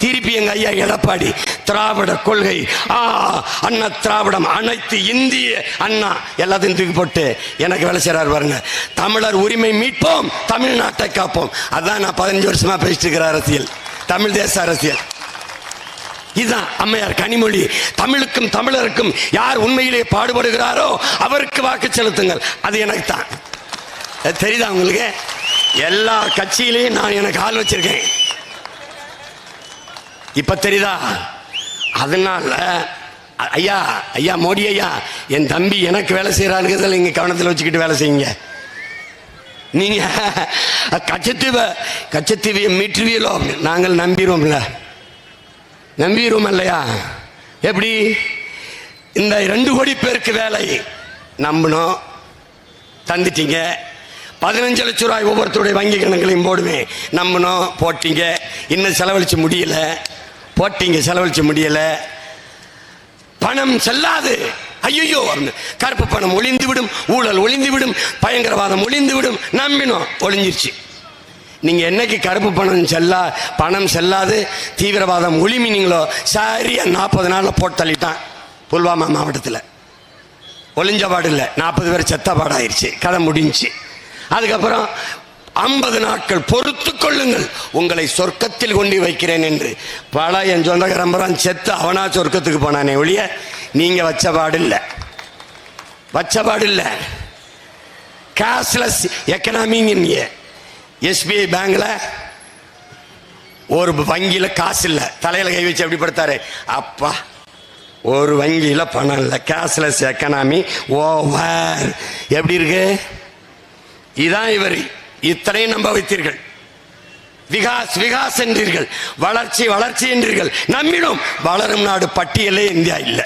திருப்பி எங்க ஐயா எடப்பாடி திராவிட கொள்கை அண்ணா திராவிடம் அனைத்து இந்திய அண்ணா எல்லாத்தையும் தூக்கி போட்டு எனக்கு வேலை செய்யறாரு பாருங்க. தமிழர் உரிமை மீட்போம், தமிழ்நாட்டை காப்போம். அதான் நான் 15 வருஷமா பேசிட்டு இருக்கிற அரசியல், தமிழ் தேச அரசியல். இதுதான் அம்மையார் கனிமொழி. தமிழுக்கும் தமிழருக்கும் யார் உண்மையிலே பாடுபடுகிறாரோ அவருக்கு வாக்கு செலுத்துங்கள். அது எனக்கு தான் தெரியுதா உங்களுக்கு? எல்லா கட்சியிலையும் நான் எனக்கு ஆள் வச்சிருக்கேன். இப்ப தெரியுதா? அதனால ஐயா ஐயா மோடி ஐயா, என் தம்பி எனக்கு வேலை செய்யறாருங்கிறத நீங்க கவனத்தில் வச்சுக்கிட்டு வேலை செய்யுங்க. நீங்க கச்சத்தீவை மீட்டுவீங்களோ? நாங்கள் நம்பிடுவோம்ல, நம்பிடுவோம் இல்லையா? எப்படி இந்த 2 கோடி பேருக்கு வேலை நம்பணும், தந்துட்டீங்க. 15 லட்சம் ரூபாய் ஒவ்வொருத்தருடைய வங்கி கணக்குலையும் போடுவேன், நம்பணும், போட்டீங்க. இன்னும் செலவழிச்சு முடியல, போட்டீங்க, செலவழிச்சு முடியல. பணம் செல்லாது. ஐயோ, கருப்பு பணம் ஒளிந்து விடும், ஊழல் ஒளிந்து விடும், பயங்கரவாதம் ஒளிந்து விடும், நம்பினோம், ஒளிஞ்சிருச்சு. நீங்க என்னைக்கு கருப்பு பணம் செல்லாது தீவிரவாதம் ஒளிமினீங்களோ சரியா 40 நாள்ல போட்டு தள்ளிட்டான். புல்வாமா மாவட்டத்தில் ஒளிஞ்ச பாடு இல்லை, 40 பேர் செத்த பாடாயிருச்சு, கதை முடிஞ்சு. அதுக்கப்புறம் 50 நாட்கள் பொறுத்து கொள்ளுங்கள், உங்களை சொர்க்கத்தில் கொண்டு வைக்கிறேன் என்று பல என் சொந்தக்காரம்பரம் செத்து அவனா சொர்க்கத்துக்கு போனானே ஒழிய நீங்க வச்ச பாடு இல்லை. கேஷ்லெஸ் எக்கனாமிங்க. எஸ்பிஐ பேங்க்ல ஒரு வங்கியில காசு இல்லை, தலையில கை வச்சு எப்படி படுத்தாரு, அப்பா ஒரு வங்கியில பணம் இல்லை, கேஷ்லெஸ் எக்கனாமி ஓவர். எப்படி இருக்கு? இதான் இவர் இத்தனையும் நம்ப வைத்தீர்கள். விகாஸ் என்றீர்கள், வளர்ச்சி என்றீர்கள், நம்பினோம். வளரும் நாடு பட்டியலே இந்தியா இல்லை.